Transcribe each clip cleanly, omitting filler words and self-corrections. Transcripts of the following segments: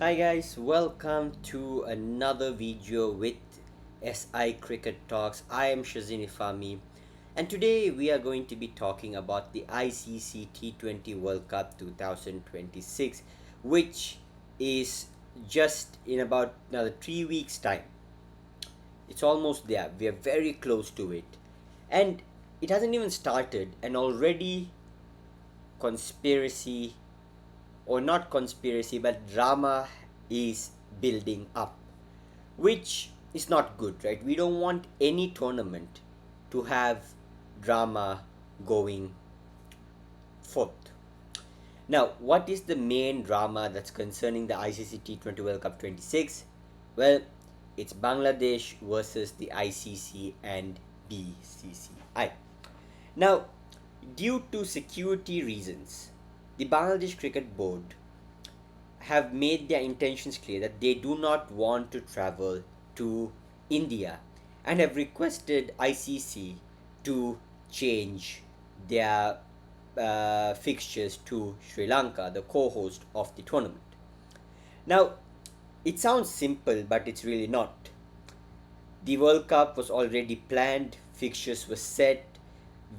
Hi guys, welcome to another video with SI Cricket Talks. I am Shazin Ifami, and today we are going to be talking about the ICC T20 World Cup 2026, which is just in about another 3 weeks' time. It's almost there, we are very close to it, and it hasn't even started, and already conspiracy or not conspiracy but drama is building up, which is not good, right? We don't want any tournament to have drama going forth. Now, what is the main drama that's concerning the ICC T20 World Cup 26? Well, it's Bangladesh versus the ICC and BCCI. Now, due to security reasons, the Bangladesh Cricket Board have made their intentions clear that they do not want to travel to India and have requested ICC to change their fixtures to Sri Lanka, the co host of the tournament. Now, it sounds simple, but it's really not. The World Cup was already planned, fixtures were set,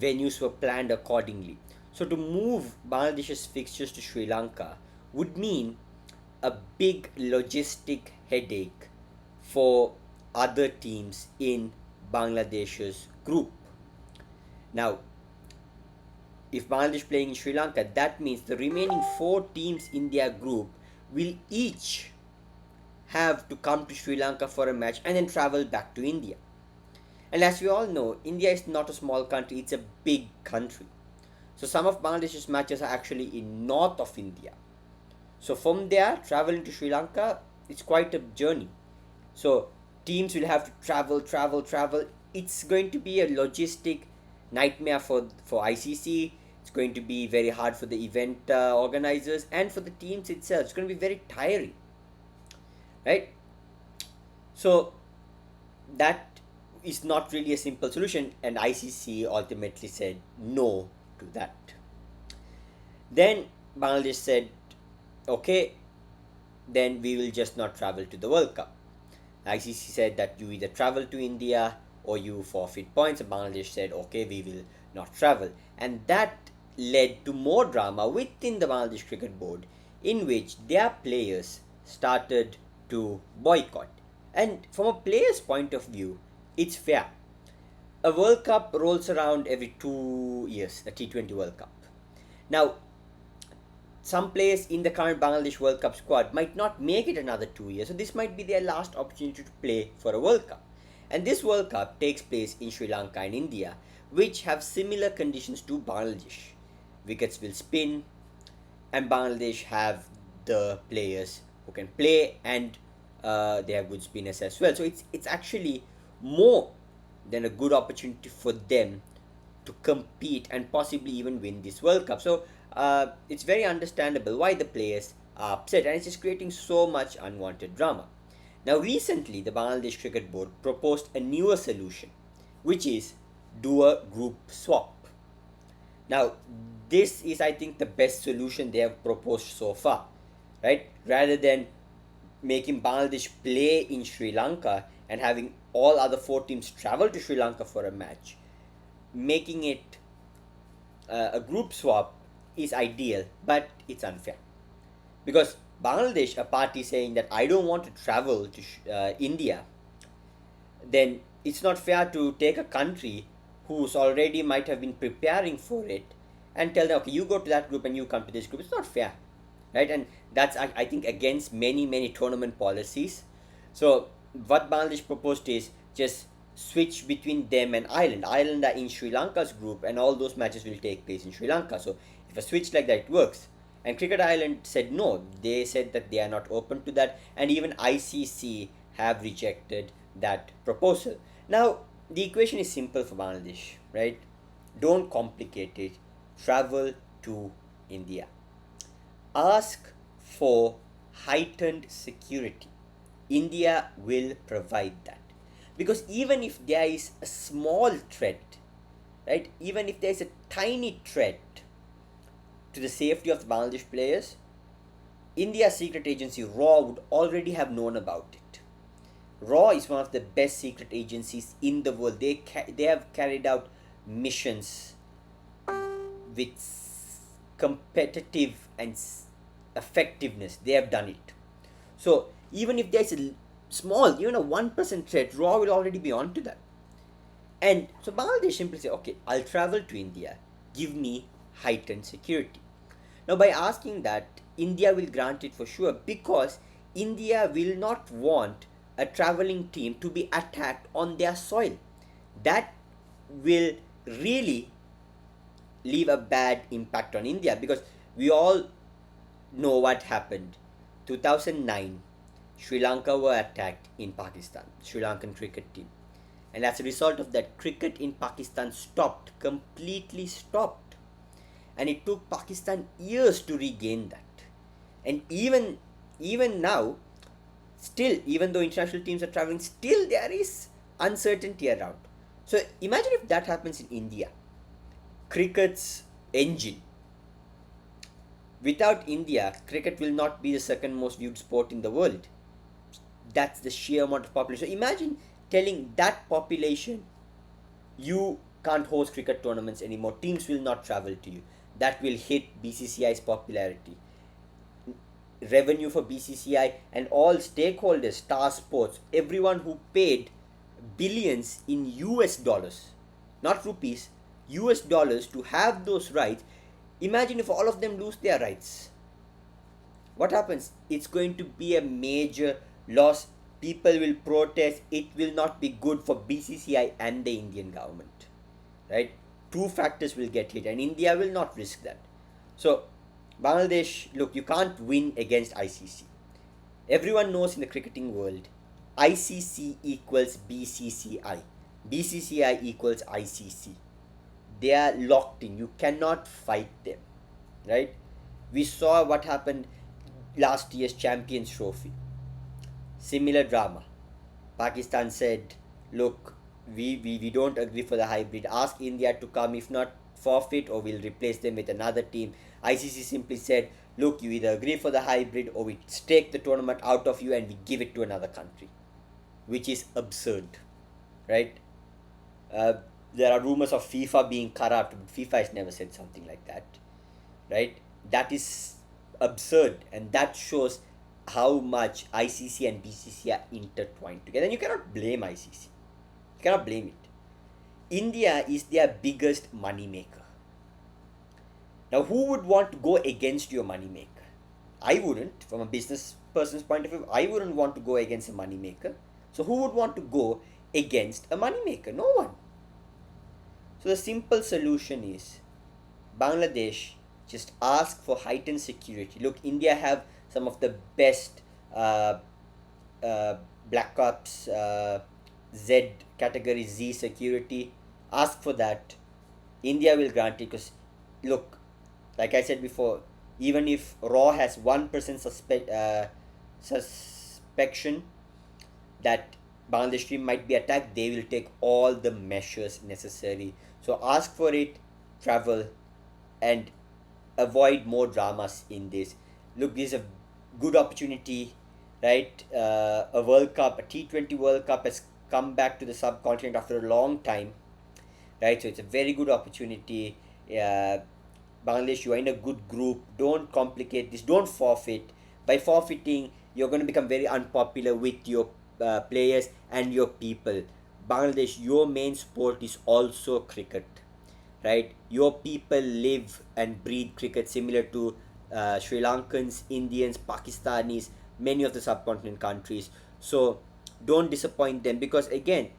venues were planned accordingly. So, to move Bangladesh's fixtures to Sri Lanka would mean a big logistic headache for other teams in Bangladesh's group. Now, if Bangladesh playing in Sri Lanka, that means the remaining four teams in their group will each have to come to Sri Lanka for a match and then travel back to India. And as we all know, India is not a small country, it's a big country. So some of Bangladesh's matches are actually in north of India. So from there, traveling to Sri Lanka, it's quite a journey. So teams will have to travel. It's going to be a logistic nightmare for ICC. It's going to be very hard for the event organizers and for the teams itself. It's going to be very tiring, right? So that is not really a simple solution, and ICC ultimately said no to that. Then Bangladesh said, okay, then we will just not travel to the World Cup. ICC said that you either travel to India or you forfeit points. Bangladesh said, okay, we will not travel. And that led to more drama within the Bangladesh Cricket Board, in which their players started to boycott. And from a player's point of view, it's fair. A World Cup rolls around every 2 years, a T20 World Cup. Now, some players in the current Bangladesh World Cup squad might not make it another 2 years, so this might be their last opportunity to play for a World Cup. And this World Cup takes place in Sri Lanka and India, which have similar conditions to Bangladesh. Wickets will spin, and Bangladesh have the players who can play, and they have good spinners as well. So it's actually more than a good opportunity for them to compete and possibly even win this World Cup. So it's very understandable why the players are upset, and it's just creating so much unwanted drama. Now, recently, the Bangladesh Cricket Board proposed a newer solution, which is do a group swap. Now, this is, I think, the best solution they have proposed so far, right? Rather than making Bangladesh play in Sri Lanka and having all other four teams travel to Sri Lanka for a match, making it a group swap is ideal, but it's unfair. Because Bangladesh, a party saying that I don't want to travel to India, then it's not fair to take a country who's already might have been preparing for it and tell them, okay, you go to that group and you come to this group. It's not fair, right? And that's, I think, against many tournament policies. So what Bangladesh proposed is just switch between them and Ireland. Ireland are in Sri Lanka's group, and all those matches will take place in Sri Lanka. So if a switch like that, it works. And Cricket Ireland said no. They said that they are not open to that, and even ICC have rejected that proposal. Now, the equation is simple for Bangladesh, right? Don't complicate it. Travel to India. Ask for heightened security. India will provide that. Because even if there is a small threat, right, even if there is a tiny threat to the safety of the Bangladesh players, India's secret agency RAW would already have known about it. RAW is one of the best secret agencies in the world. They have carried out missions with competitive and effectiveness. They have done it. So even if there's a small, even a 1% threat, RAW will already be on to that. And so Bangladesh simply say, okay, I'll travel to India, give me heightened security. Now, by asking that, India will grant it for sure because India will not want a traveling team to be attacked on their soil. That will really leave a bad impact on India because we all know what happened. 2009, Sri Lanka were attacked in Pakistan, Sri Lankan cricket team. And as a result of that, cricket in Pakistan stopped, completely stopped. And it took Pakistan years to regain that. And even now, still, even though international teams are traveling, still there is uncertainty around. So imagine if that happens in India. Cricket's engine. Without India, cricket will not be the second most viewed sport in the world. That's the sheer amount of population. So imagine telling that population you can't host cricket tournaments anymore. Teams will not travel to you. That will hit BCCI's popularity. Revenue for BCCI and all stakeholders, Star Sports, everyone who paid billions in US dollars, not rupees, US dollars to have those rights. Imagine if all of them lose their rights. What happens? It's going to be a major loss. People will protest. It will not be good for BCCI and the Indian government. Right? Two factors will get hit, and India will not risk that. So, Bangladesh, look, you can't win against ICC. Everyone knows in the cricketing world, ICC equals BCCI. BCCI equals ICC. They are locked in. You cannot fight them. Right? We saw what happened last year's Champions Trophy. Similar drama. Pakistan said, look, we don't agree for the hybrid. Ask India to come. If not, forfeit or we'll replace them with another team. ICC simply said, look, you either agree for the hybrid or we take the tournament out of you and we give it to another country. Which is absurd. Right? There are rumors of FIFA being corrupt, but FIFA has never said something like that. Right? That is absurd, and that shows how much ICC and BCCI are intertwined together. And you cannot blame ICC. You cannot blame it. India is their biggest money maker. Now, who would want to go against your money maker? I wouldn't. From a business person's point of view, I wouldn't want to go against a money maker. So, who would want to go against a money maker? No one. So, the simple solution is Bangladesh just ask for heightened security. Look, India have some of the best Black Ops Z category Z security. Ask for that. India will grant it because, look, like I said before, even if RAW has 1% suspicion that Bangladesh team might be attacked, they will take all the measures necessary. So ask for it, travel, and avoid more dramas in this. Look, this is a good opportunity, right? A World Cup, a T20 World Cup has come back to the subcontinent after a long time, right? So it's a very good opportunity. Bangladesh, you are in a good group. Don't complicate this. Don't forfeit. By forfeiting, you're going to become very unpopular with your players and your people. Bangladesh, your main sport is also cricket, right? Your people live and breathe cricket similar to Sri Lankans, Indians, Pakistanis, many of the subcontinent countries. So don't disappoint them because again,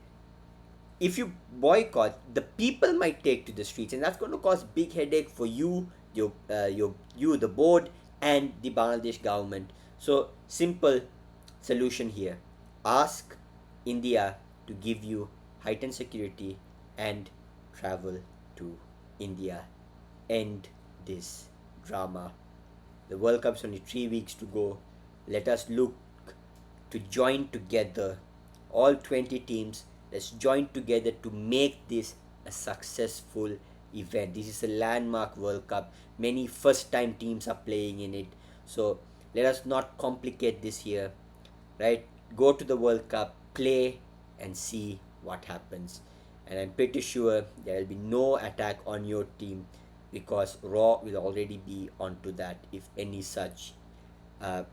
if you boycott, the people might take to the streets, and that's going to cause big headache for you, the board, and the Bangladesh government. So simple solution here: ask India to give you heightened security and travel to India. End this drama. The World Cup's only 3 weeks to go. Let us look to join together, all 20 teams. Let's join together to make this a successful event. This is a landmark World Cup. Many first time teams are playing in it. So Let us not complicate this here, right? Go to the World Cup, play, and see what happens. And I'm pretty sure there will be no attack on your team because Raw will already be onto that if any such uh,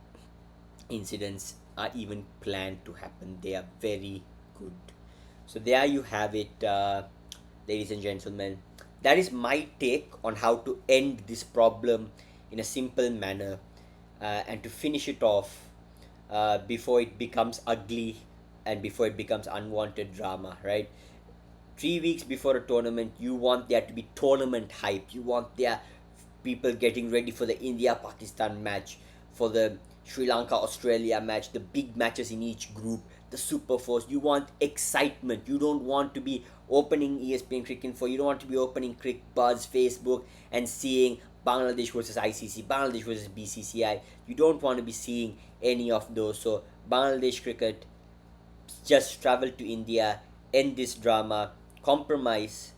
incidents are even planned to happen. They are very good. So there you have it, ladies and gentlemen. That is my take on how to end this problem in a simple manner, and to finish it off before it becomes ugly and before it becomes unwanted drama, right? 3 weeks before a tournament, you want there to be tournament hype. You want there people getting ready for the India Pakistan match, for the Sri Lanka Australia match, the big matches in each group, the Super Fours. You want excitement. You don't want to be opening ESPN Cricket for. You don't want to be opening Crick Buzz, Facebook, and seeing Bangladesh versus ICC, Bangladesh versus BCCI. You don't want to be seeing any of those. So Bangladesh cricket, just travel to India, end this drama, compromise,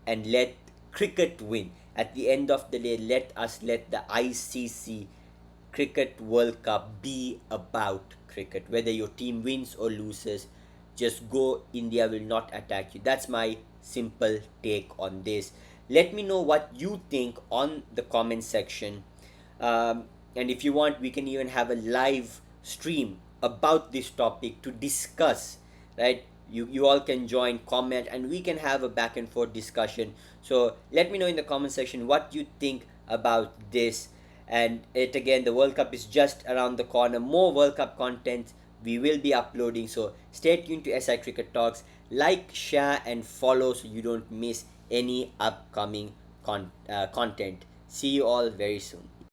and let cricket win. At the end of the day, let the ICC Cricket World Cup be about cricket. Whether your team wins or loses, just go. India will not attack you. That's my simple take on this. Let me know what you think on the comment section. And if you want, we can even have a live stream about this topic to discuss, right? You all can join, comment, and we can have a back and forth discussion. So let me know in the comment section what you think about this. And it again, the World Cup is just around the corner. More World Cup content we will be uploading, so stay tuned to SI Cricket Talks. Like, share, and follow so you don't miss any upcoming content. See you all very soon.